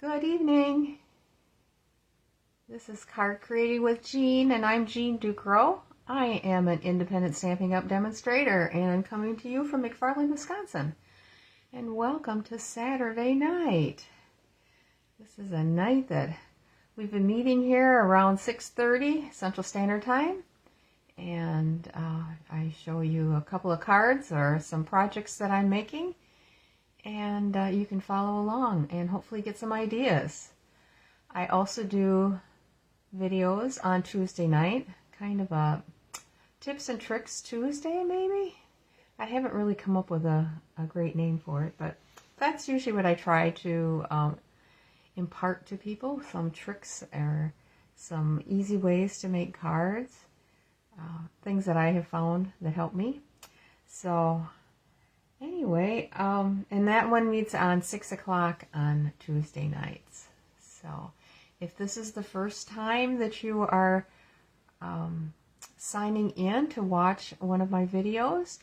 Good evening. This is Card Creating with Jean, and I'm Jean Ducro. I am an independent Stampin' Up! Demonstrator, and I'm coming to you from McFarland, Wisconsin. And welcome to Saturday night. This is a night that we've been meeting here around 6:30 Central Standard Time. And I show you a couple of cards or some projects that I'm making. And you can follow along and hopefully get some ideas. I also do videos on Tuesday night, kind of a tips and tricks Tuesday maybe. I haven't really come up with a great name for it, but that's usually what I try to impart to people, some tricks or some easy ways to make cards, things that I have found that help me. So anyway, and that one meets on 6 o'clock on Tuesday nights. So if this is the first time that you are signing in to watch one of my videos,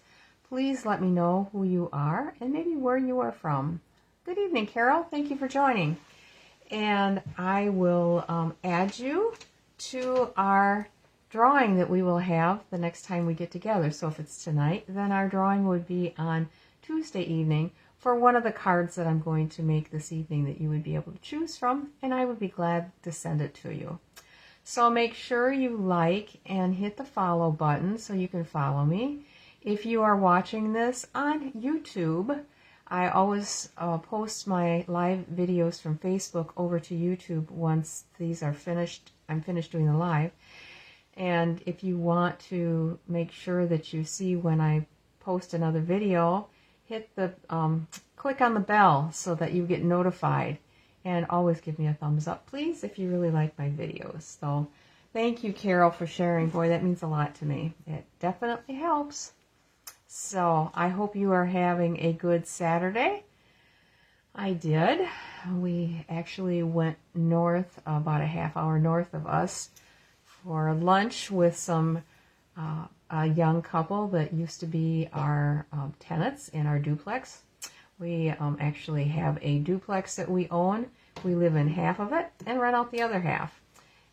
please let me know who you are and maybe where you are from. Good evening, Carol. Thank you for joining. And I will add you to our drawing that we will have the next time we get together. So if it's tonight, then our drawing would be on Tuesday evening for one of the cards that I'm going to make this evening that you would be able to choose from, and I would be glad to send it to you. So make sure you like and hit the follow button so you can follow me. If you are watching this on YouTube, I always post my live videos from Facebook over to YouTube once these are finished. I'm finished doing the live. And if you want to make sure that you see when I post another video, hit the click on the bell so that you get notified, and always give me a thumbs up, please, if you really like my videos. So thank you, Carol, for sharing. Boy, that means a lot to me. It definitely helps. So I hope you are having a good Saturday. I did. We actually went north, about a half hour north of us, for lunch with some a young couple that used to be our tenants in our duplex. We actually have a duplex that we own. We live in half of it and rent out the other half.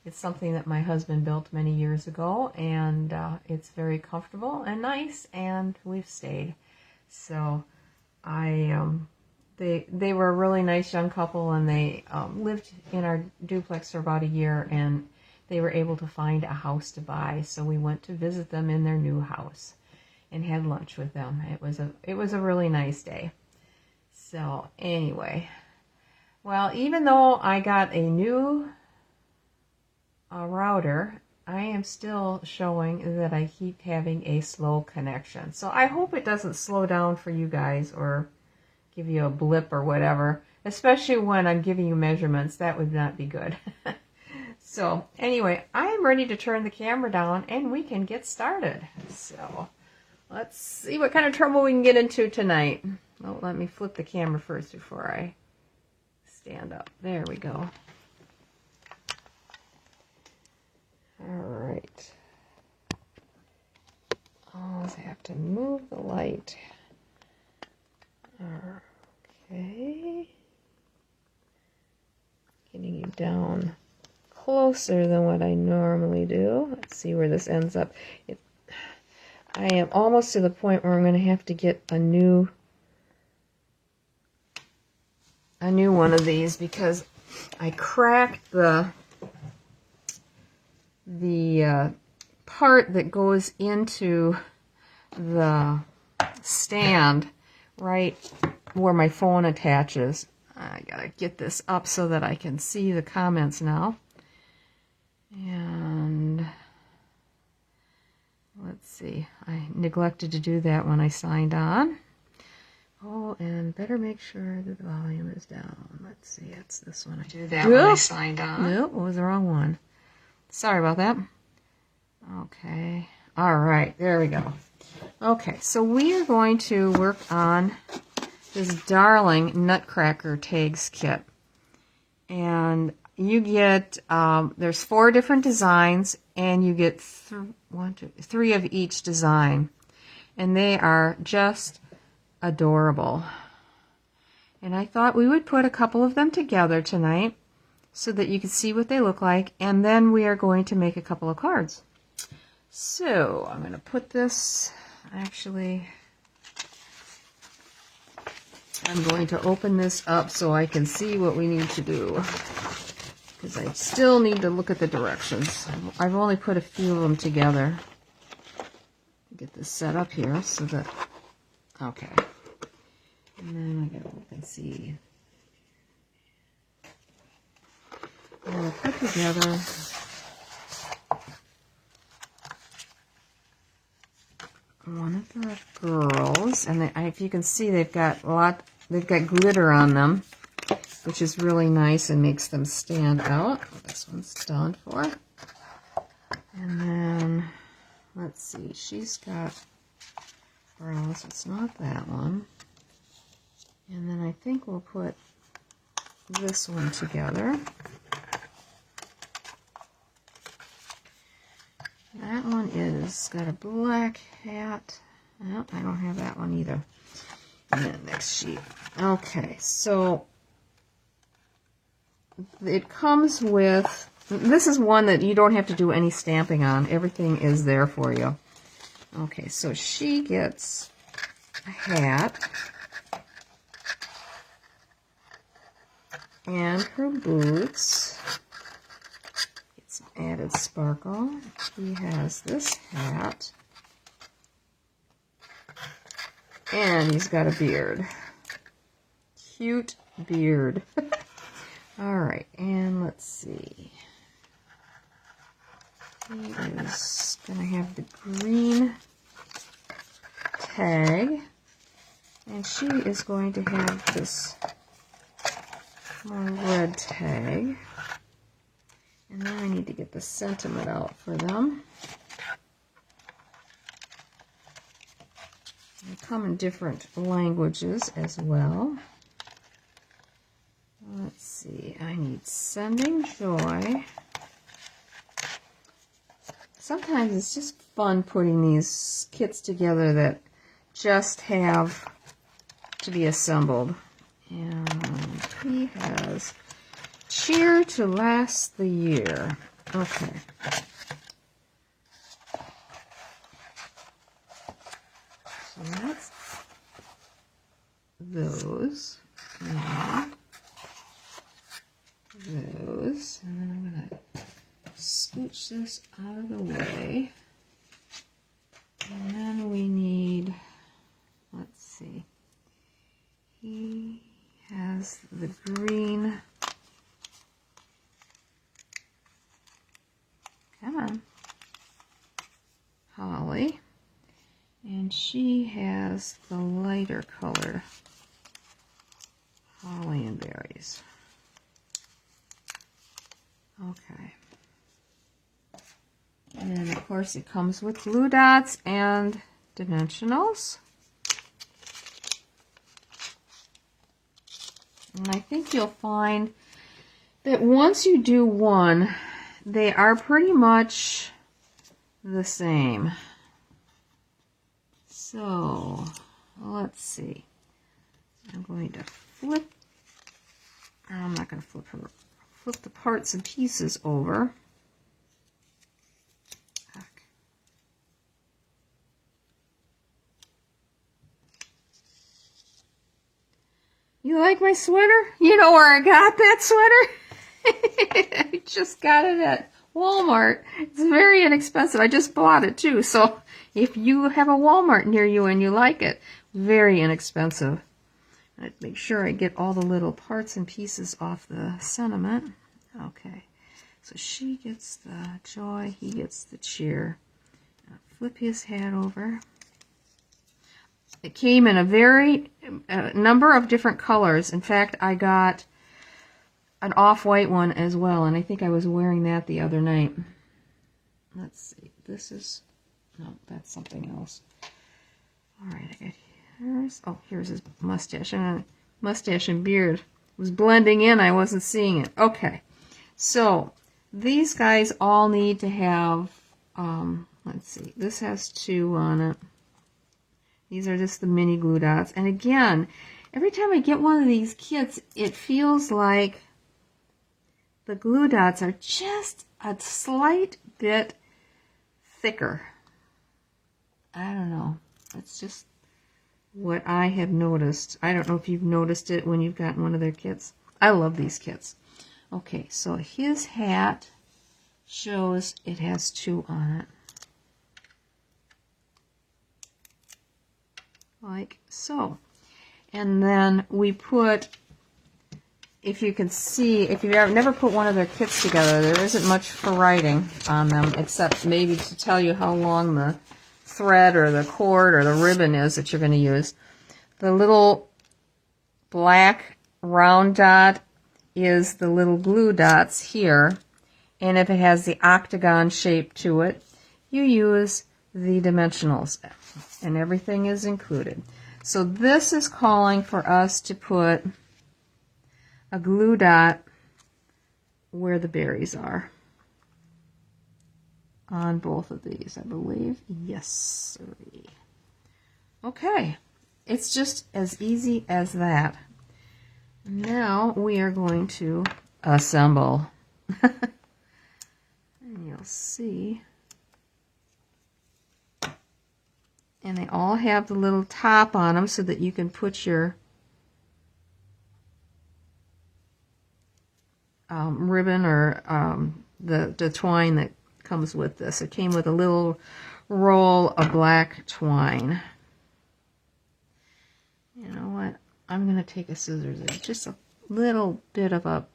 It's something that my husband built many years ago, and it's very comfortable and nice, and we've stayed. So they were a really nice young couple, and they lived in our duplex for about a year, and they were able to find a house to buy, so we went to visit them in their new house and had lunch with them. It was a really nice day. So anyway, well, even though I got a new router, I am still showing that I keep having a slow connection. So I hope it doesn't slow down for you guys or give you a blip or whatever, especially when I'm giving you measurements. That would not be good. So anyway, I am ready to turn the camera down and we can get started. So let's see what kind of trouble we can get into tonight. Oh, let me flip the camera first before I stand up. There we go. All right. I'll have to move the light. Okay. Getting you down closer than what I normally do. Let's see where this ends up. I am almost to the point where I'm going to have to get a new one of these because I cracked the part that goes into the stand right where my phone attaches. I gotta get this up so that I can see the comments now. And let's see, I neglected to do that when I signed on. Oh, and better make sure that the volume is down. Let's see, it's this one. I did that when I signed on. Nope, it was the wrong one. Sorry about that. Okay, all right, there we go. Okay, so we are going to work on this darling Nutcracker Tag Kit. And you get, there's 4 different designs, and you get 3 of each design. And they are just adorable. And I thought we would put a couple of them together tonight so that you can see what they look like, and then we are going to make a couple of cards. So I'm going to put this, actually, I'm going to open this up so I can see what we need to do, because I still need to look at the directions. I've only put a few of them together. Get this set up here so that, okay. And then I gotta look and see. I'm gonna put together one of the girls, and if you can see, they've got glitter on them, which is really nice and makes them stand out. This one's done for. And then, let's see, she's got, or else it's not that one. And then I think we'll put this one together. That one is got a black hat. No, I don't have that one either. And then next sheet. Okay, so it comes with, this is one that you don't have to do any stamping on. Everything is there for you. Okay, so she gets a hat and her boots. It's added sparkle. He has this hat. And he's got a beard. Cute beard. Alright, and let's see. He is going to have the green tag. And she is going to have this more red tag. And then I need to get the sentiment out for them. They come in different languages as well. Let's see, I need sending joy. Sometimes it's just fun putting these kits together that just have to be assembled. And he has cheer to last the year. Okay. So that's those. And those. And then I'm going to scooch this out of the way. And then we need, let's see. He has the green. Come on. Holly. And she has the lighter color holly and berries. Okay. And then, of course, it comes with glue dots and dimensionals. And I think you'll find that once you do one, they are pretty much the same. So, let's see. I'm going to flip, I'm not going to flip her, flip the parts and pieces over. You like my sweater? You know where I got that sweater? I just got it at Walmart. It's very inexpensive. I just bought it too. So if you have a Walmart near you and you like it, very inexpensive. I'd make sure I get all the little parts and pieces off the sentiment. Okay. So she gets the joy, he gets the cheer. I'll flip his hat over. It came in a number of different colors. In fact, I got an off-white one as well, and I think I was wearing that the other night. Let's see. This is, no, that's something else. All right, I got here's his mustache. And mustache and beard was blending in. I wasn't seeing it. Okay, so these guys all need to have, let's see, this has 2 on it. These are just the mini glue dots. And again, Every time I get one of these kits, it feels like the glue dots are just a slight bit thicker. I don't know. It's just what I have noticed. I don't know if you've noticed it when you've gotten one of their kits. I love these kits. Okay, so his hat shows it has 2 on it. Like so. And then we put, if you can see, if you've never put one of their kits together, there isn't much for writing on them, except maybe to tell you how long the thread or the cord or the ribbon is that you're going to use. The little black round dot is the little glue dots here, and if it has the octagon shape to it, you use the dimensionals, and everything is included. So this is calling for us to put a glue dot where the berries are on both of these, I believe. Yes, sir. Okay, it's just as easy as that. Now we are going to assemble. And you'll see. And they all have the little top on them so that you can put your ribbon or the twine that comes with this. It came with a little roll of black twine. You know what? I'm going to take a scissors. There's just a little bit of a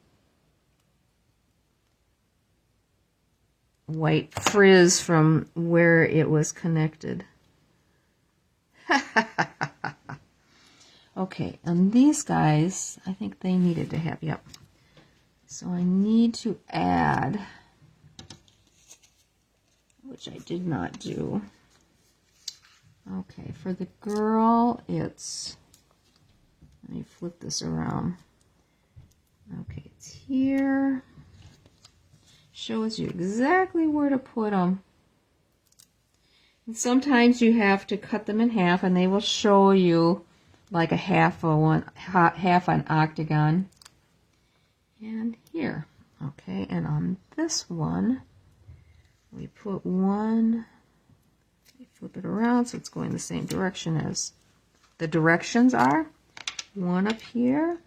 white frizz from where it was connected. Okay, and these guys, I think they needed to have, yep. So I need to add, which I did not do. Okay, for the girl, it's, let me flip this around. Okay, it's here. Shows you exactly where to put them. And sometimes you have to cut them in half, and they will show you like a half an octagon. And here, okay, and on this one, we put one. We flip it around so it's going the same direction as the directions are. One up here,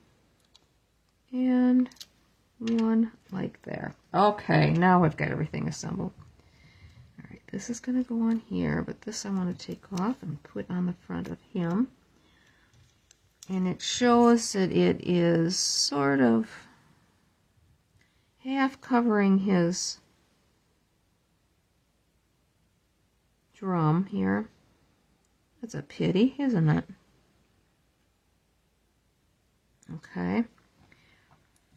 and one like there. Okay, now we've got everything assembled. All right, this is going to go on here, but this I want to take off and put on the front of him. And it shows that it is sort of half covering his drum here. That's a pity, isn't it? Okay.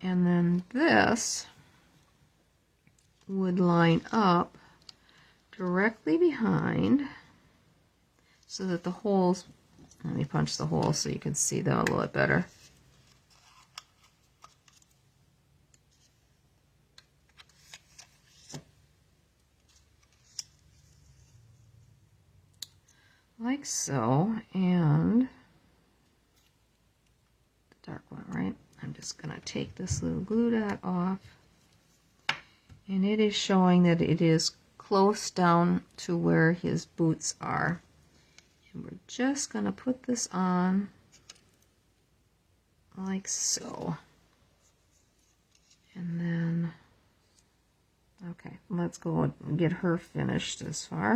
And then this would line up directly behind so that the holes, let me punch the holes so you can see them a little bit better. Like so, and the dark one, right? I'm just going to take this little glue dot off, and it is showing that it is close down to where his boots are. And we're just going to put this on like so. And then, okay, let's go and get her finished as far.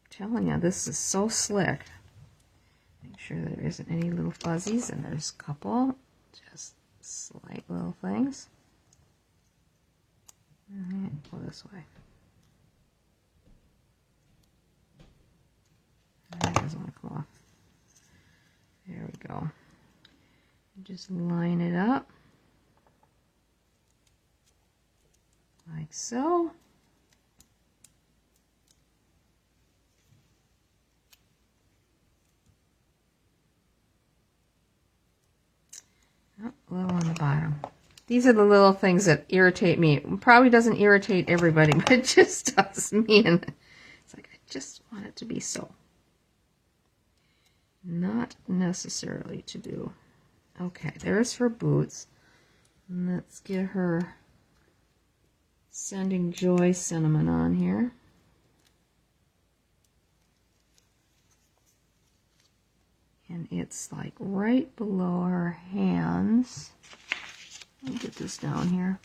I'm telling you, this is so slick. Make sure there isn't any little fuzzies, and there's a couple, just slight little things. And go this way. That doesn't want to come off. There we go. Just line it up like so. Oh, a little on the bottom. These are the little things that irritate me. It probably doesn't irritate everybody, but it just does me. And it's like, I just want it to be so. not necessarily to do. Okay, there's her boots. And let's get her Sending Joy cinnamon on here. And it's like right below her hands. Let me get this down here.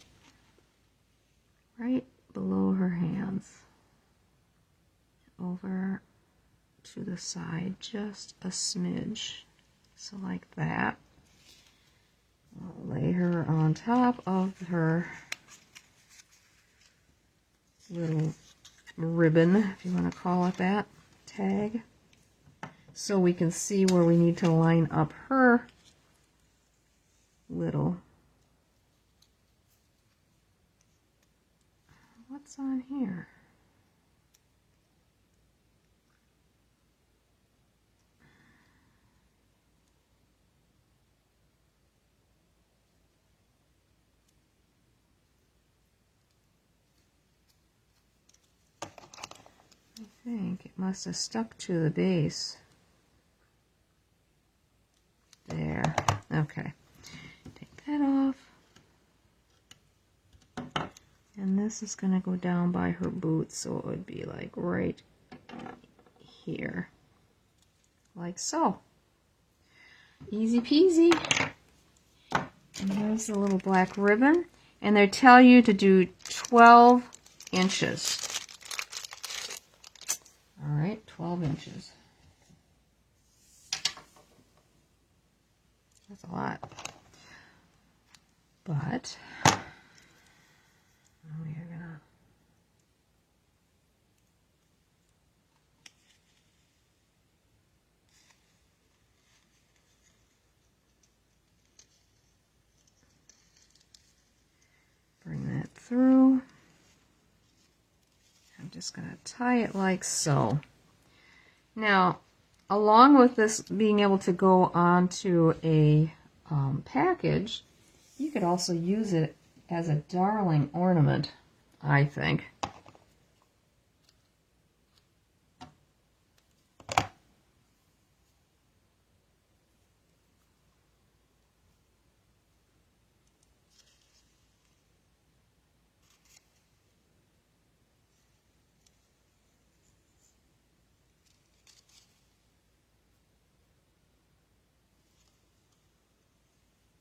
Right below her hands. Over to the side, just a smidge. So like that. I'll lay her on top of her little ribbon, if you want to call it that, tag. So we can see where we need to line up her little, what's on here? I think it must have stuck to the base. There. Okay. Take that off. And this is going to go down by her boots, so it would be like right here. Like so. Easy peasy. And there's the little black ribbon. And they tell you to do 12 inches. All right, 12 inches. That's a lot. But we are gonna bring that through. I'm just gonna tie it like so. Now, along with this being able to go onto a package, you could also use it as a darling ornament, I think.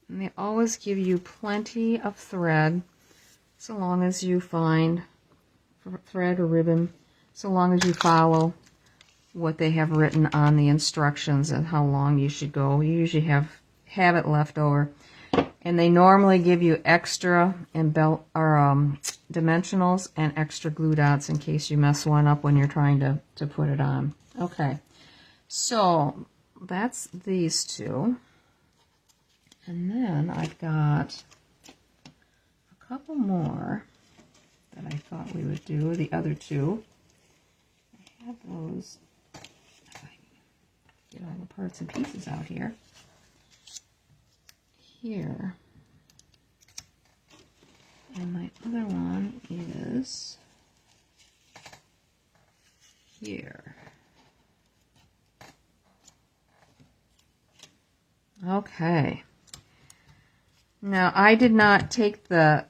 And they always give you plenty of thread, so long as you find thread or ribbon, so long as you follow what they have written on the instructions and how long you should go. You usually have it left over. And they normally give you extra and belt or dimensionals and extra glue dots in case you mess one up when you're trying to put it on. Okay, so that's these two. And then I've got a couple more that I thought we would do, the other two. I have those, if I get all the parts and pieces out here. Here. And my other one is here. Okay. Now, I did not take the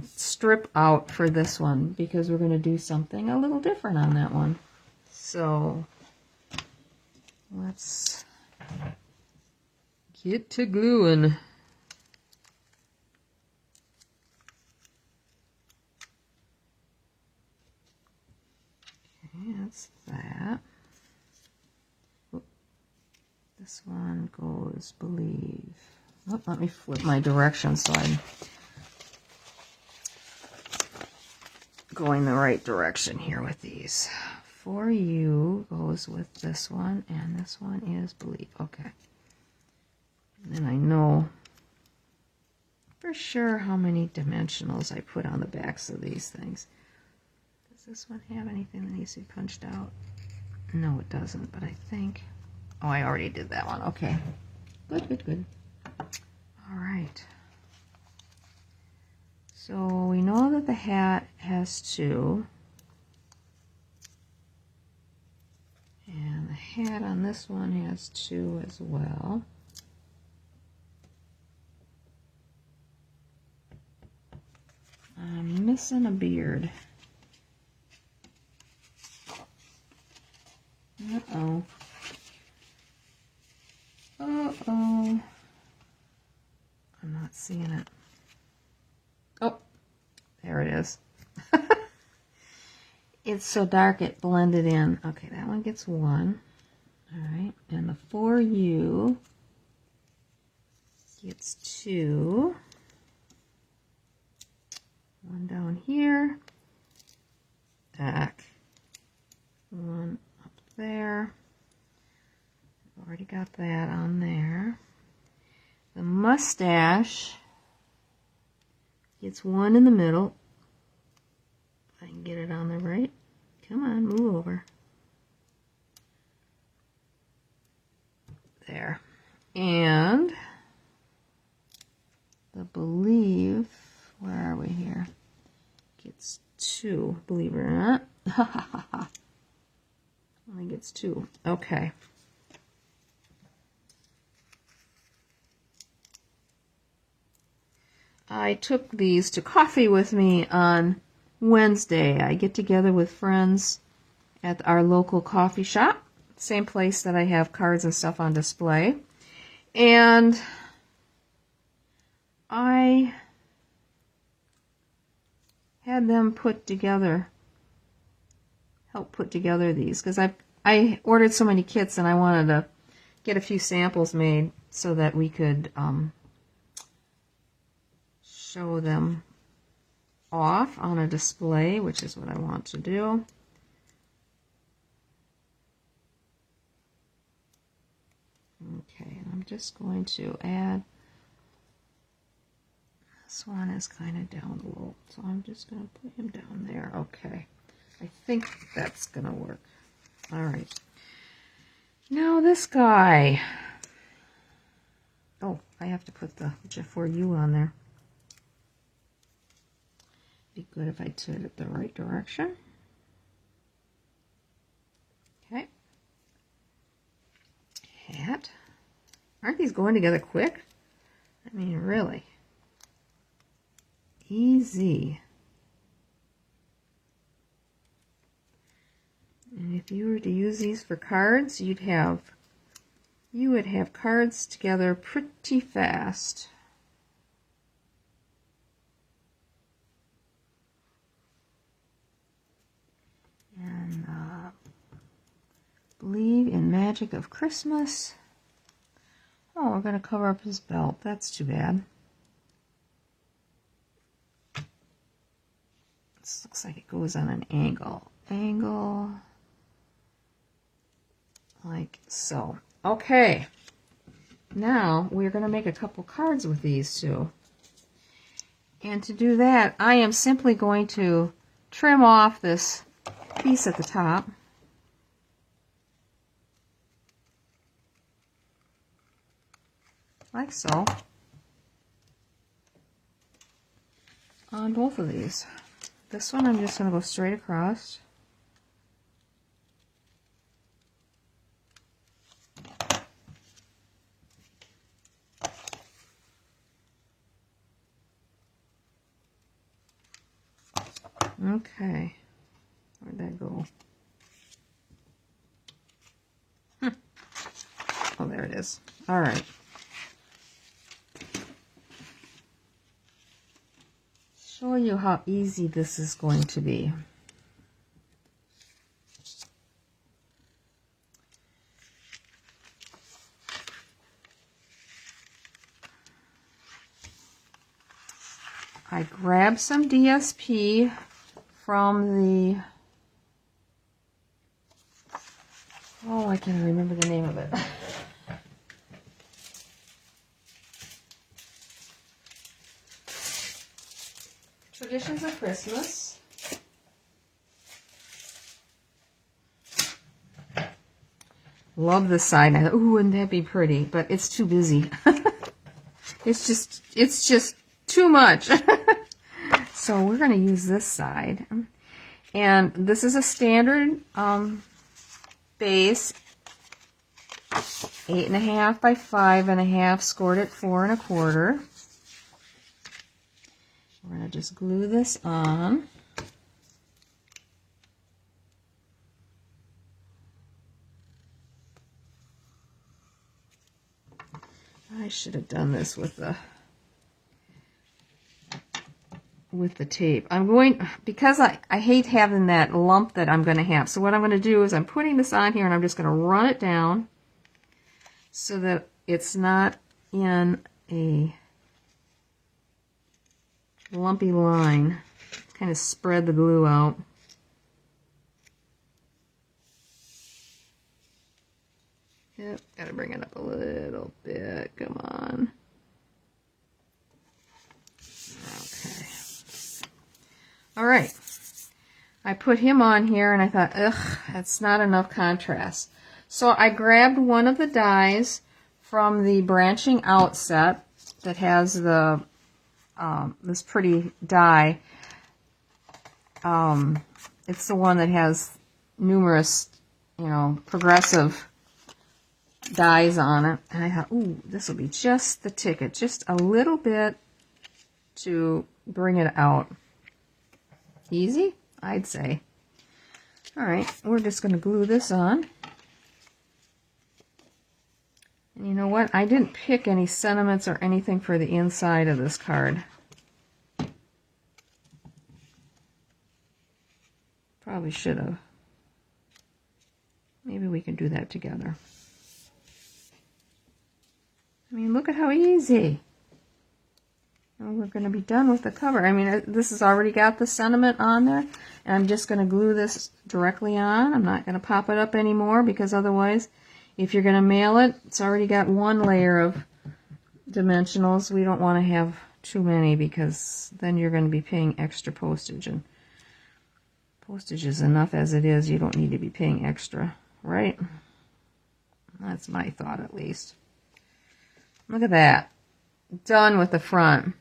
strip out for this one because we're going to do something a little different on that one. So, let's get to gluing. Okay, that's that. This one goes, believe. Oh, let me flip my direction so I'm going the right direction here with these. For You goes with this one, and this one is Believe. Okay. And then I know for sure how many dimensionals I put on the backs of these things. Does this one have anything that needs to be punched out? No, it doesn't, but I think... Oh, I already did that one. Okay. Good, good, good. All right. So we know that the hat has two. And the hat on this one has 2 as well. I'm missing a beard. Uh-oh. Uh-oh. I'm not seeing it. Oh, there it is. It's so dark it blended in. Okay, that one gets 1. All right, and the For You gets 2. 1 down here. Back. 1 up there. Already got that on there. The mustache gets 1 in the middle. If I can get it on there right. Come on, move over. There. And the Believe, where are we here? Gets 2, believe it or not. Only gets 2. Okay. I took these to coffee with me on Wednesday. I get together with friends at our local coffee shop, same place that I have cards and stuff on display. And I had them help put together these, because I ordered so many kits and I wanted to get a few samples made so that we could show them off on a display, which is what I want to do. Okay, I'm just going to add, this one is kind of down low, so I'm just going to put him down there. Okay, I think that's going to work. All right. Now this guy. Oh, I have to put the For You on there. Be good if I did it the right direction. Okay. Hat. Aren't these going together quick? I mean, really. Easy. And if you were to use these for cards, you would have cards together pretty fast. And Believe in Magic of Christmas. Oh, we're going to cover up his belt. That's too bad. This looks like it goes on an angle. Angle. Like so. Okay. Now we're going to make a couple cards with these two. And to do that, I am simply going to trim off this piece at the top. Like so. On both of these. This one I'm just going to go straight across. Okay. Where'd that go? Oh, there it is. All right. Show you how easy this is going to be. I grabbed some DSP from the, oh, I can't remember the name of it. Traditions of Christmas. Love this side. Ooh, wouldn't that be pretty? But it's too busy. It's just too much. So we're going to use this side. And this is a standard base. 8.5 by 5.5, scored at 4 1/4. We're going to just glue this on. I should have done this with the tape. I'm going, because I hate having that lump that I'm going to have. So what I'm going to do is I'm putting this on here and I'm just going to run it down so that it's not in a lumpy line. Kind of spread the glue out. Yep, gotta bring it up a little bit. Come on. Okay. All right. I put him on here and I thought, ugh, that's not enough contrast. So I grabbed one of the dies from the branching out set that has the this pretty die. It's the one that has numerous, progressive dies on it. And I thought, ooh, this will be just the ticket. Just a little bit to bring it out. Easy, I'd say. All right, we're just going to glue this on. And you know what? I didn't pick any sentiments or anything for the inside of this card. Probably should have. Maybe we can do that together. I mean, look at how easy. And we're going to be done with the cover. I mean, this has already got the sentiment on there. And I'm just going to glue this directly on. I'm not going to pop it up anymore because otherwise, if you're going to mail it, it's already got one layer of dimensionals. We don't want to have too many because then you're going to be paying extra postage. And postage is enough as it is. You don't need to be paying extra, right? That's my thought, at least. Look at that. Done with the front.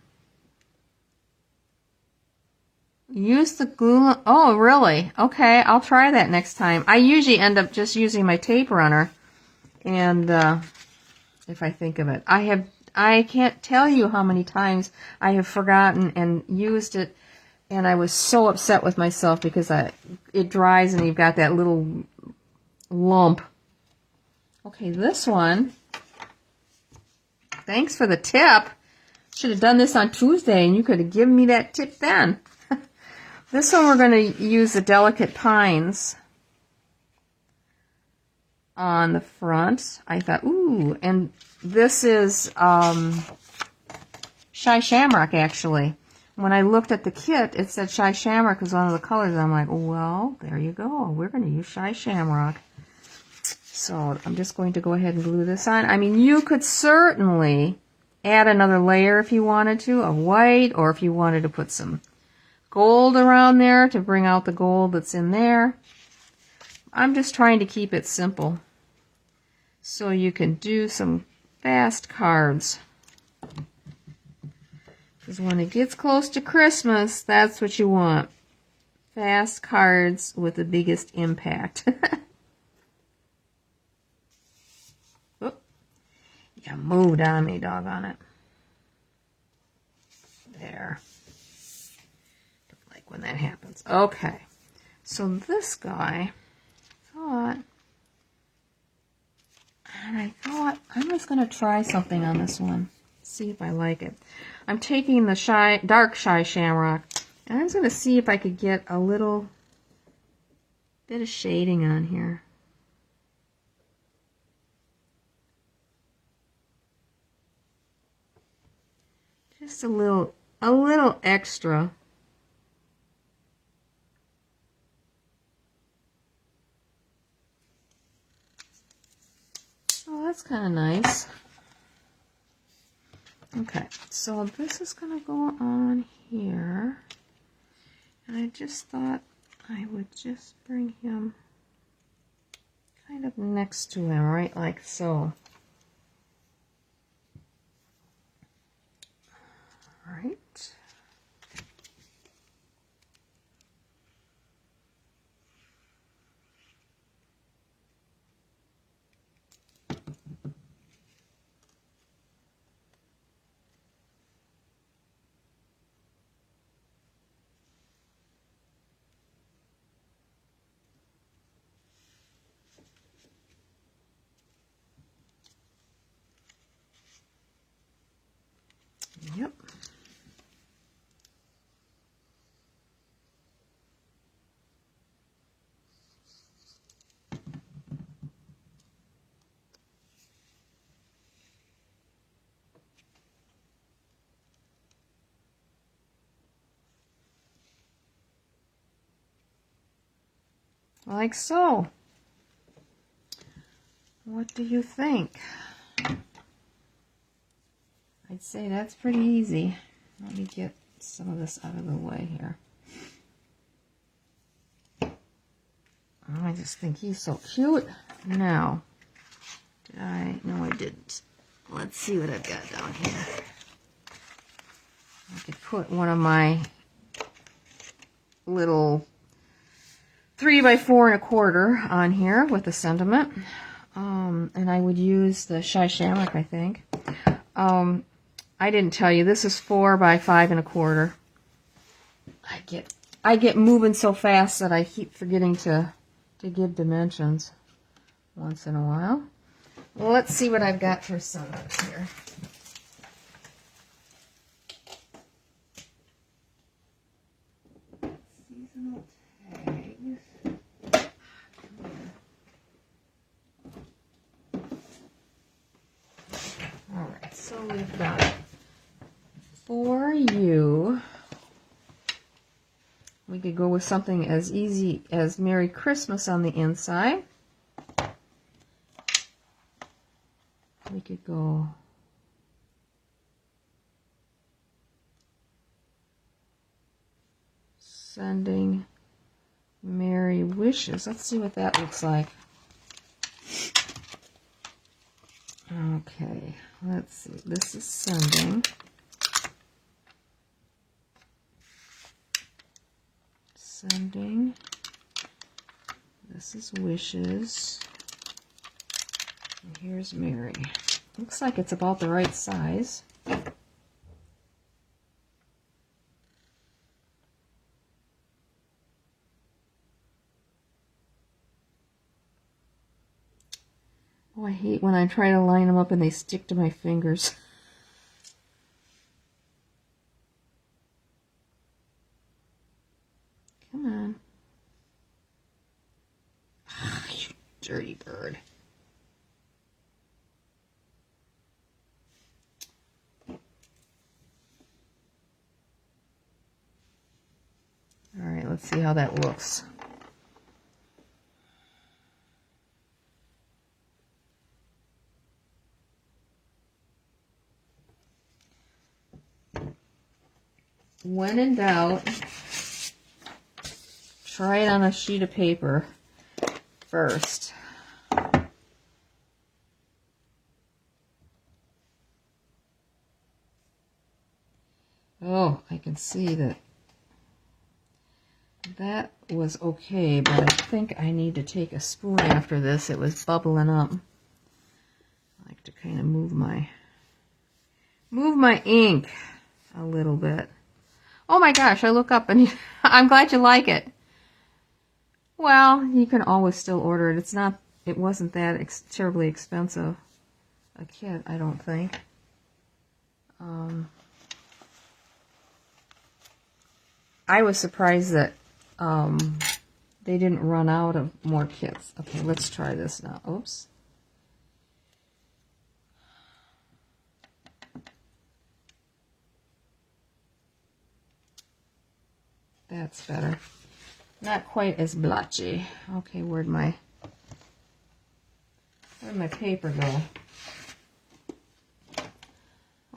Use the glue. Oh, really? Okay, I'll try that next time. I usually end up just using my tape runner. And if I think of it. I can't tell you how many times I have forgotten and used it. And I was so upset with myself because it dries and you've got that little lump. Okay, this one. Thanks for the tip. Should have done this on Tuesday and you could have given me that tip then. This one we're going to use the Delicate Pines on the front. I thought, ooh, and this is Shy Shamrock, actually. When I looked at the kit, it said Shy Shamrock was one of the colors. And I'm like, well, there you go. We're going to use Shy Shamrock. So I'm just going to go ahead and glue this on. I mean, you could certainly add another layer if you wanted to, of white, or if you wanted to put some gold around there to bring out the gold that's in there. I'm just trying to keep it simple so you can do some fast cards. Because when it gets close to Christmas, that's what you want. Fast cards with the biggest impact. You moved on me, doggone it. There. Don't like when that happens. Okay. So this guy thought, and I thought, I'm just going to try something on this one. See if I like it. I'm taking the dark Shy Shamrock, and I'm just going to see if I could get a little bit of shading on here. Just a little extra. Oh, that's kind of nice. Okay, so this is going to go on here. And I just thought I would just bring him kind of next to him, right like so. All right. Yep. Like so. What do you think? I'd say that's pretty easy. Let me get some of this out of the way here. Oh, I just think he's so cute. Now, did I? No, I didn't. Let's see what I've got down here. I could put one of my little 3 by 4 1/4 on here with the sentiment. And I would use the Shy Shamrock, I think. I didn't tell you, this is 4 by 5 1/4. I get moving so fast that I keep forgetting to give dimensions once in a while. Well, let's see what I've got for sentiment here. Seasonal tags. Alright, so we've got for you. We could go with something as easy as Merry Christmas on the inside. We could go sending Merry Wishes. Let's see what that looks like. Okay, let's see. This is sending. Sending. This is wishes. And here's Mary. Looks like it's about the right size. Oh, I hate when I try to line them up and they stick to my fingers. Come on. Ah, you dirty bird. All right, let's see how that looks. When in doubt, try it on a sheet of paper first. Oh, I can see that was okay, but I think I need to take a spoon after this. It was bubbling up. I like to kind of move my ink a little bit. Oh my gosh, I look up and I'm glad you like it. Well, you can always still order it. It wasn't that terribly expensive a kit, I don't think. I was surprised that they didn't run out of more kits. Okay, let's try this now. Oops. That's better. Not quite as blotchy. Okay, where'd my paper go?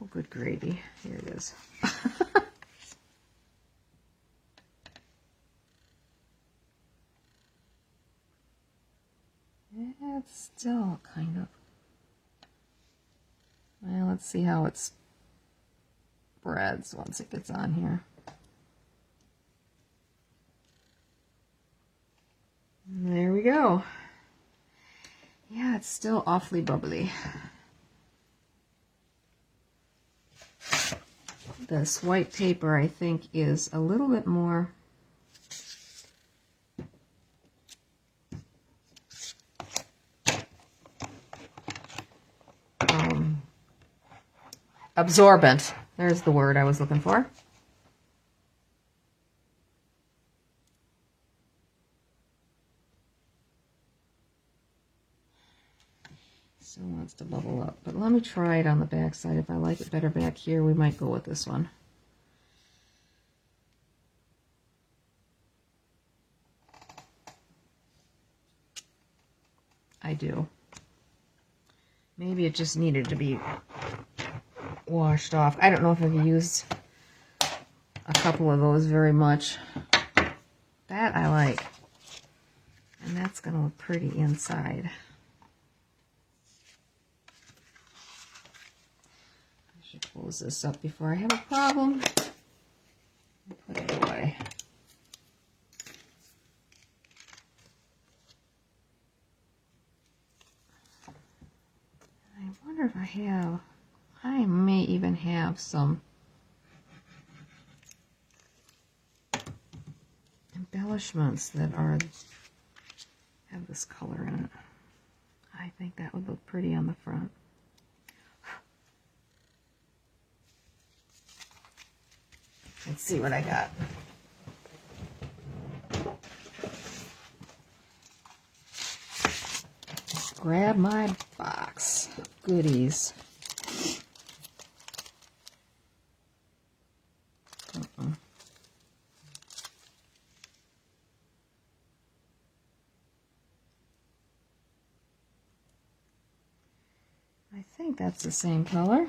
Oh, good gravy. Here it is. It's still kind of... Well, let's see how it spreads once it gets on here. There we go. Yeah, it's still awfully bubbly. This white paper, I think, is a little bit more absorbent. There's the word I was looking for. Still wants to bubble up, but let me try it on the back side. If I like it better back here, we might go with this one. I do. Maybe it just needed to be washed off. I don't know if I've used a couple of those very much. That I like. And that's going to look pretty inside. I should close this up before I have a problem. Put it away. I wonder if I may even have some embellishments that have this color in it. I think that would look pretty on the front. Let's see what I got. Grab my box of goodies. I think that's the same color.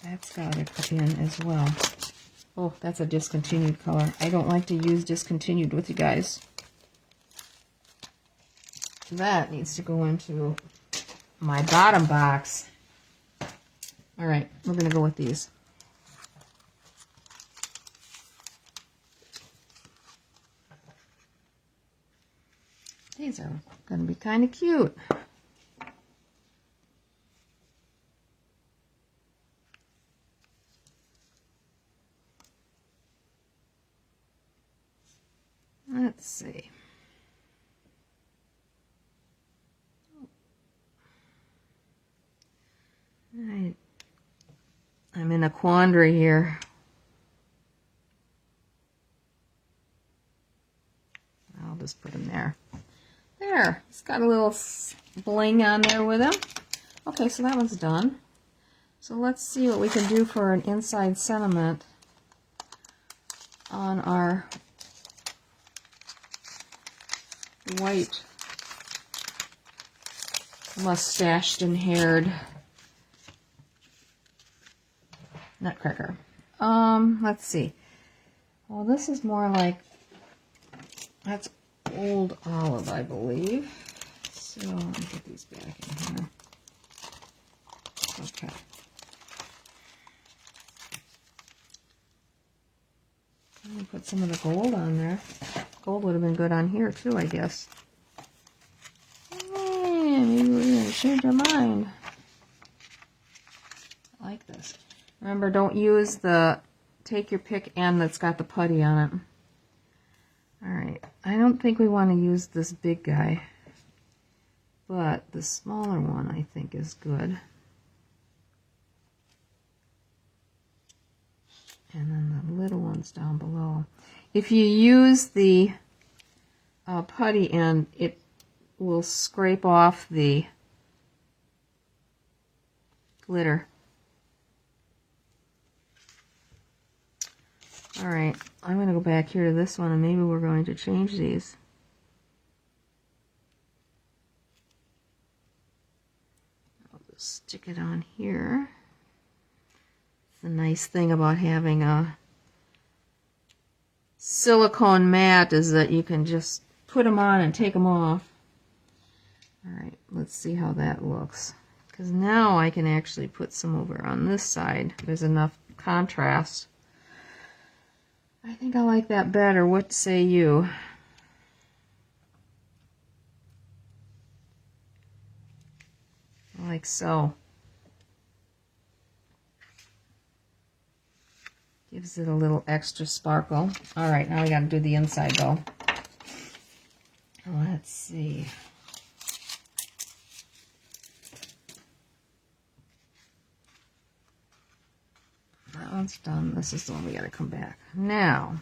That's got it in as well. Oh, that's a discontinued color. I don't like to use discontinued with you guys. That needs to go into my bottom box. All right, we're going to go with these. These are going to be kind of cute. Let's see. I'm in a quandary here. I'll just put them there. There, it's got a little bling on there with him. Okay, so that one's done. So let's see what we can do for an inside sentiment on our white mustached and haired Nutcracker. Let's see. Well, this is more like, that's old olive, I believe. So let me get these back in here. Okay. Let me put some of the gold on there. Gold would have been good on here too, I guess. Maybe we're going to change our mind. I like this. Remember, don't use the take your pick end that's got the putty on it. Alright, I don't think we want to use this big guy, but the smaller one I think is good. And then the little ones down below. If you use the putty end, it will scrape off the glitter. Alright, I'm going to go back here to this one and maybe we're going to change these. I'll just stick it on here. The nice thing about having a silicone mat is that you can just put them on and take them off. Alright, let's see how that looks. Because now I can actually put some over on this side. There's enough contrast. I think I like that better. What say you? Like so. Gives it a little extra sparkle. Alright, now we got to do the inside though. Let's see. That one's done. This is the one we got to come back. Now,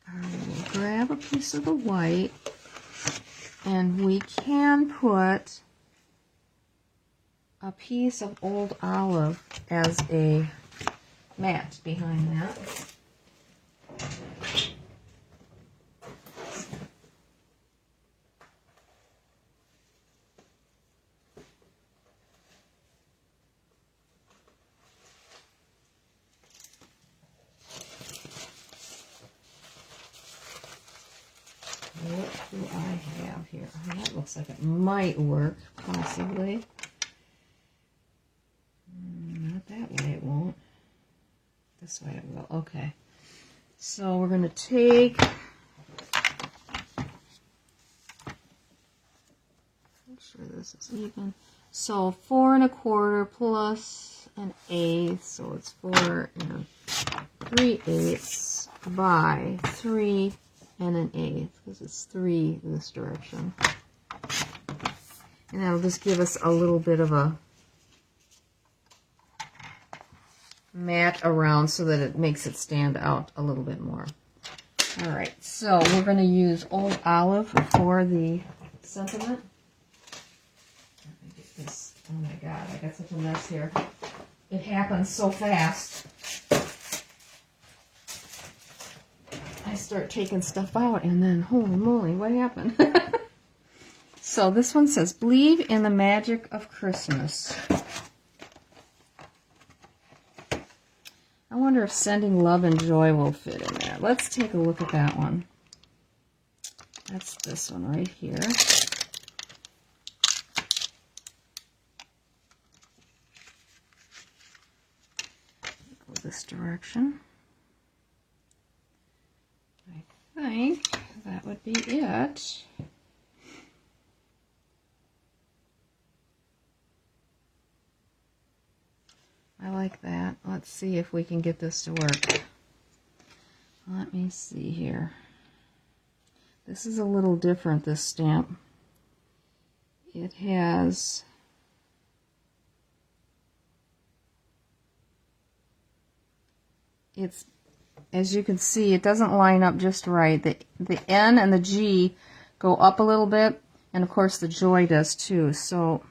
I will grab a piece of the white, and we can put a piece of old olive as a mat behind that. What do I have here? Oh, that looks like it might work, possibly. Not that way, it won't. This way it will. Okay. So we're going to take... Make sure this is even. So 4 1/4 plus an eighth, so it's 4 3/8 by 3 1/8, because it's 3 this direction. And that'll just give us a little bit of a mat around so that it makes it stand out a little bit more. Alright, so we're going to use old olive for the sentiment. Let me get this. Oh my god, I got such a mess here. It happens so fast. I start taking stuff out and then, holy moly, what happened? So this one says, believe in the magic of Christmas. I wonder if sending love and joy will fit in there. Let's take a look at that one. That's this one right here. Go this direction. I think that would be it. I like that. Let's see if we can get this to work. Let me see here. This is a little different, this stamp. It has as you can see, it doesn't line up just right. The N and the G go up a little bit, and of course the joy does too. So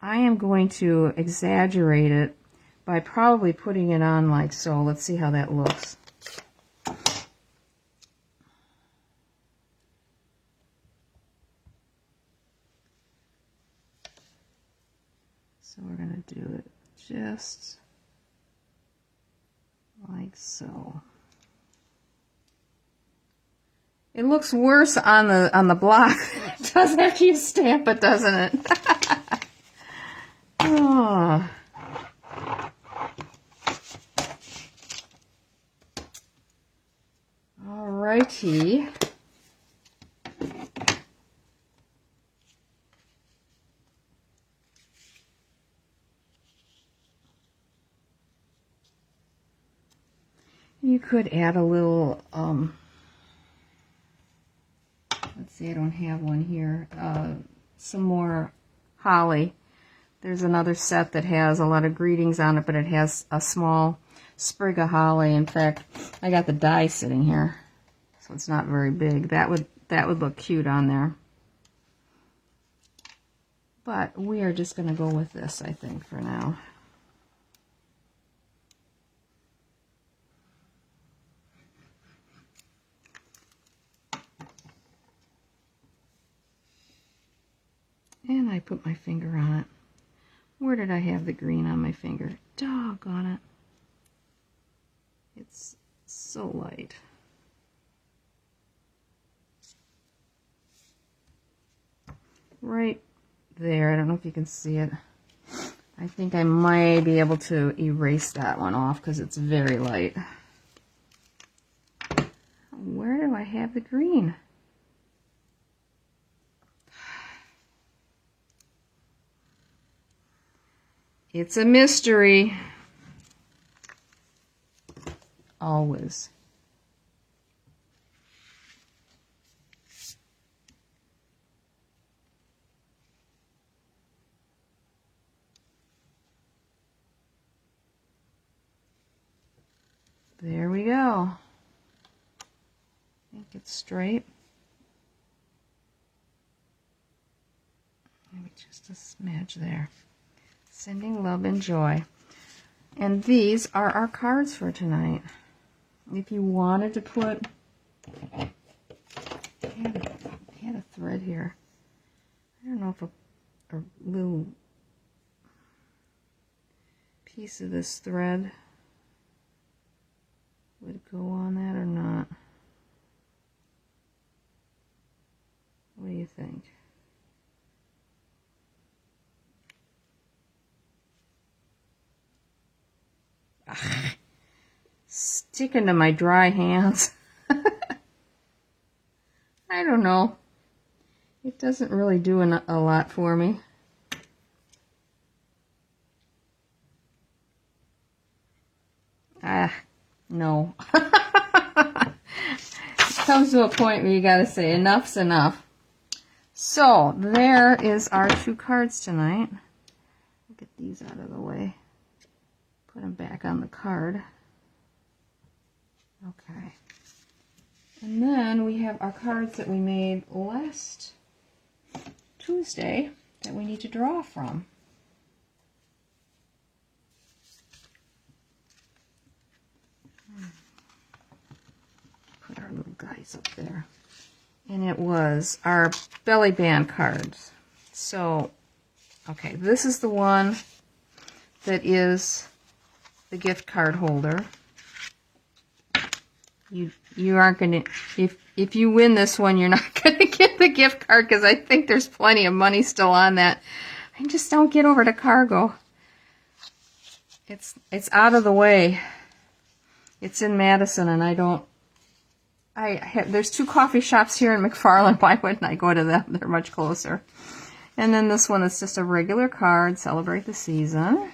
I am going to exaggerate it by probably putting it on like so. Let's see how that looks. So we're going to do it just like so. It looks worse on the block than it does after you stamp it, doesn't it? Oh. Alrighty. You could add a little, let's see, I don't have one here, some more holly. There's another set that has a lot of greetings on it, but it has a small sprig of holly. In fact, I got the die sitting here, so it's not very big. That would look cute on there. But we are just going to go with this, I think, for now. And I put my finger on it. Where did I have the green on my finger? Doggone it. It's so light. Right there. I don't know if you can see it. I think I might be able to erase that one off because it's very light. Where do I have the green? It's a mystery. Always. There we go. I think it's straight. Maybe just a smidge there. Sending love and joy. And these are our cards for tonight. If you wanted to put, I had a thread here. I don't know if a little piece of this thread would go on that or not. What do you think? Sticking to my dry hands. I don't know. It doesn't really do a lot for me. No. It comes to a point where you gotta say enough's enough. So, there is our 2 cards tonight. Get these out of the way. Put them back on the card. Okay. And then we have our cards that we made last Tuesday that we need to draw from. Put our little guys up there. And it was our belly band cards. So, okay, this is the one that is the gift card holder. You aren't going to, if you win this one, you're not going to get the gift card because I think there's plenty of money still on that. I just don't get over to Cargo. It's out of the way. It's in Madison, and I don't. There's 2 coffee shops here in McFarland. Why wouldn't I go to them? They're much closer. And then this one is just a regular card. Celebrate the season.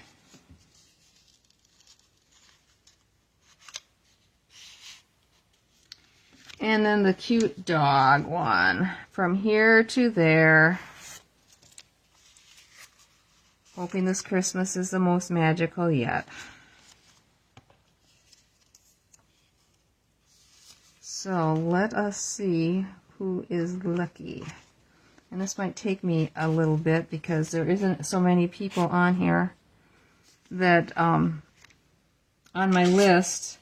And then the cute dog one. From here to there. Hoping this Christmas is the most magical yet. So let us see who is lucky. And this might take me a little bit because there isn't so many people on here that on my list.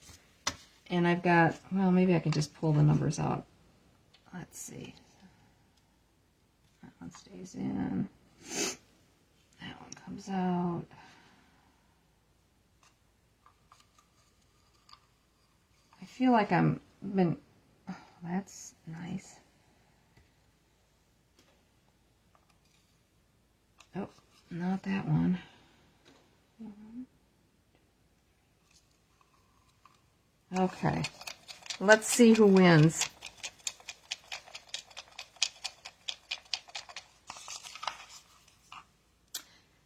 And I've got, well, maybe I can just pull the numbers out. Let's see. That one stays in. That one comes out. I feel like oh, that's nice. Oh, not that one. Okay, let's see who wins.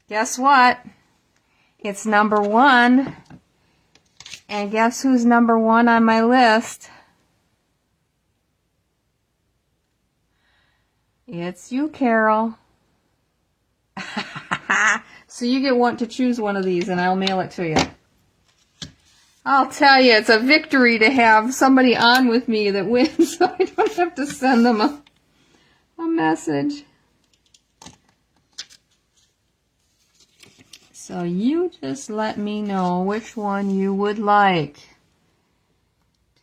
Guess what? It's number 1. And guess who's number 1 on my list? It's you, Carol. So you get to choose one of these, and I'll mail it to you. I'll tell you, it's a victory to have somebody on with me that wins, so I don't have to send them a message. So you just let me know which one you would like.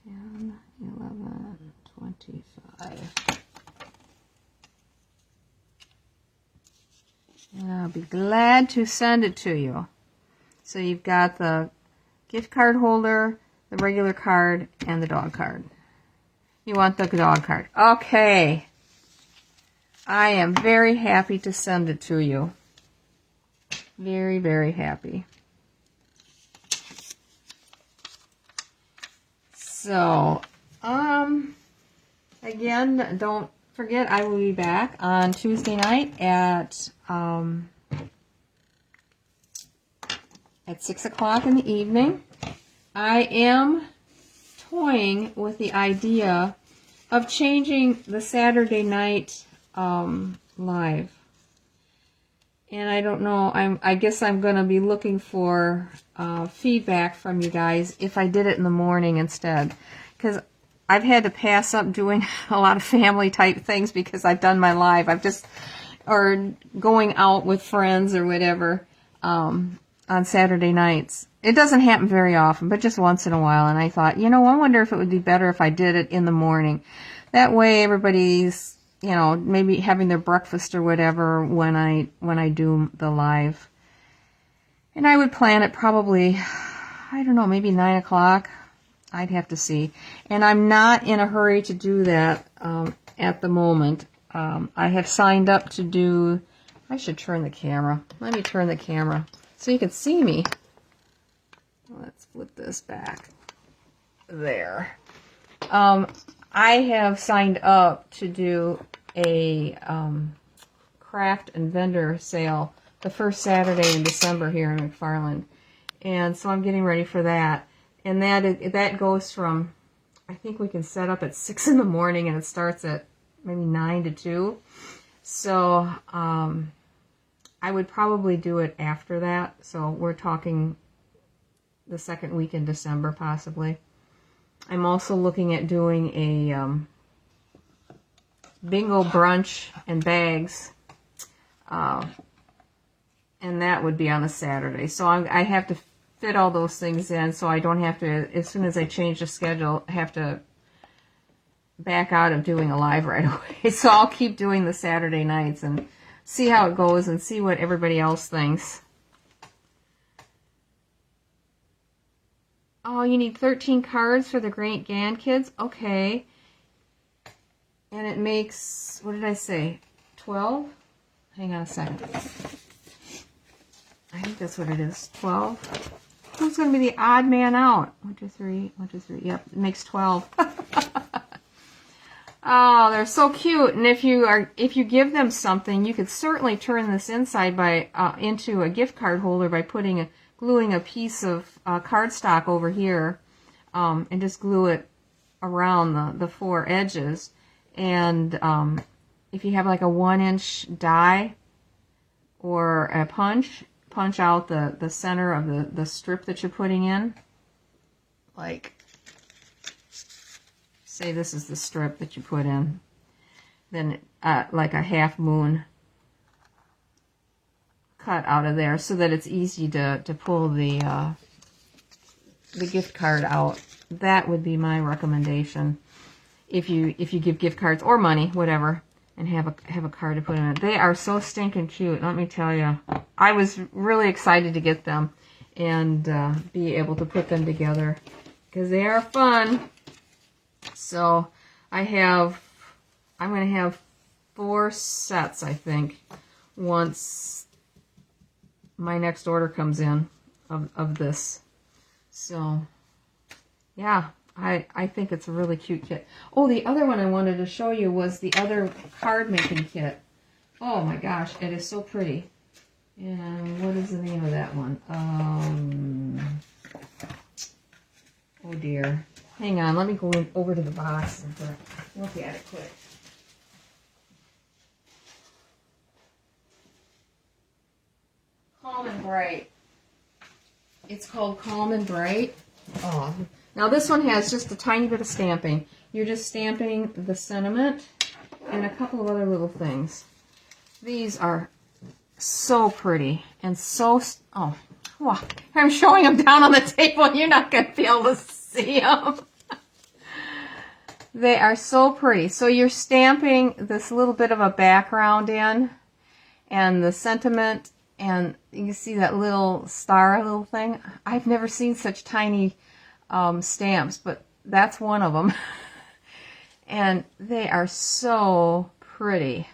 10, 11, 25. And I'll be glad to send it to you. So you've got the gift card holder, the regular card, and the dog card. You want the dog card. Okay. I am very happy to send it to you. Very, very happy. So, again, don't forget I will be back on Tuesday night at 6 o'clock in the evening. I am toying with the idea of changing the Saturday night live. And I don't know, I guess I'm going to be looking for feedback from you guys if I did it in the morning instead. Because I've had to pass up doing a lot of family type things because I've done my live. Or going out with friends or whatever on Saturday nights. It doesn't happen very often, but just once in a while. And I thought, I wonder if it would be better if I did it in the morning. That way everybody's, maybe having their breakfast or whatever when I do the live. And I would plan it probably, I don't know, maybe 9 o'clock. I'd have to see. And I'm not in a hurry to do that at the moment. I have signed up to do, I should turn the camera. Let me turn the camera so you can see me. Let's flip this back. There. I have signed up to do a craft and vendor sale the first Saturday in December here in McFarland. And so I'm getting ready for that. And that goes from, I think we can set up at 6 in the morning and it starts at maybe 9 to 2. So I would probably do it after that. So we're talking the second week in December possibly. I'm also looking at doing a bingo brunch and bags, and that would be on a Saturday. So I have to fit all those things in so I don't have to, as soon as I change the schedule, have to back out of doing a live right away. So I'll keep doing the Saturday nights and see how it goes and see what everybody else thinks. Oh, you need 13 cards for the Great Gan Kids? Okay. And it makes, what did I say? 12? Hang on a second. I think that's what it is. 12. Who's going to be the odd man out? 1, 2, 3. 1, 2, 3. Yep, it makes 12. Oh, they're so cute. And if you give them something, you could certainly turn this inside by into a gift card holder by gluing a piece of cardstock over here, and just glue it around the 4 edges. And if you have like a 1-inch die or a punch out the center of the strip that you're putting in. Like, say this is the strip that you put in. Then like a half moon cut out of there so that it's easy to pull the gift card out. That would be my recommendation. If you give gift cards or money, whatever, and have a card to put in it. They are so stinking cute, let me tell you. I was really excited to get them and be able to put them together because they are fun. So I'm going to have 4 sets, I think, once my next order comes in of this. So, yeah, I think it's a really cute kit. Oh, the other one I wanted to show you was the other card making kit. Oh my gosh, it is so pretty. And what is the name of that one? Oh dear. Hang on, let me go over to the box and look at it quick. Calm and Bright. It's called Calm and Bright. Oh, now this one has just a tiny bit of stamping. You're just stamping the sentiment and a couple of other little things. These are so pretty and so, oh, wow. I'm showing them down on the table. You're not going to be able to see them. They are so pretty. So you're stamping this little bit of a background in and the sentiment, and you can see that little star little thing. I've never seen such tiny stamps, but that's one of them. And they are so pretty.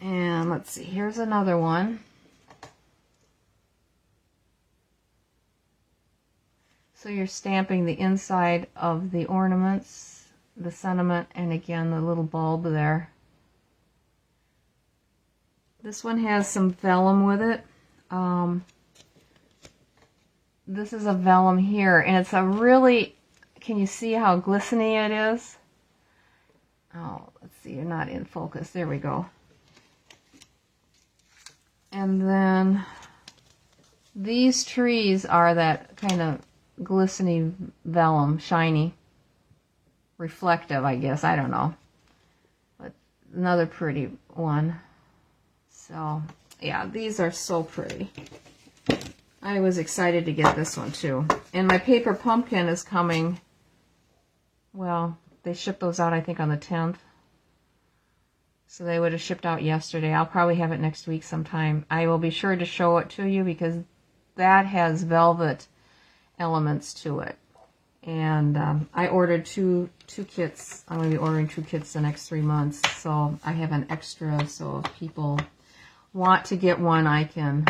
And let's see, here's another one. So you're stamping the inside of the ornaments, the sentiment, and again the little bulb there. This one has some vellum with it. This is a vellum here, and it's a really, can you see how glistening it is? Oh, let's see, you're not in focus. There we go. And then these trees are that kind of glistening vellum, shiny, reflective, I guess. I don't know. But another pretty one. So, yeah, these are so pretty. I was excited to get this one, too. And my paper pumpkin is coming. Well, they shipped those out, I think, on the 10th. So they would have shipped out yesterday. I'll probably have it next week sometime. I will be sure to show it to you because that has velvet elements to it. And I ordered two kits. I'm going to be ordering 2 kits the next 3 months. So I have an extra. So if people want to get one, I can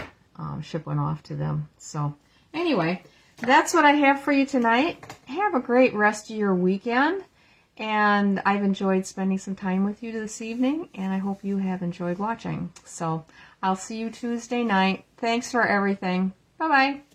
ship one off to them. So anyway, that's what I have for you tonight. Have a great rest of your weekend. And I've enjoyed spending some time with you this evening, and I hope you have enjoyed watching. So I'll see you Tuesday night. Thanks for everything. Bye-bye.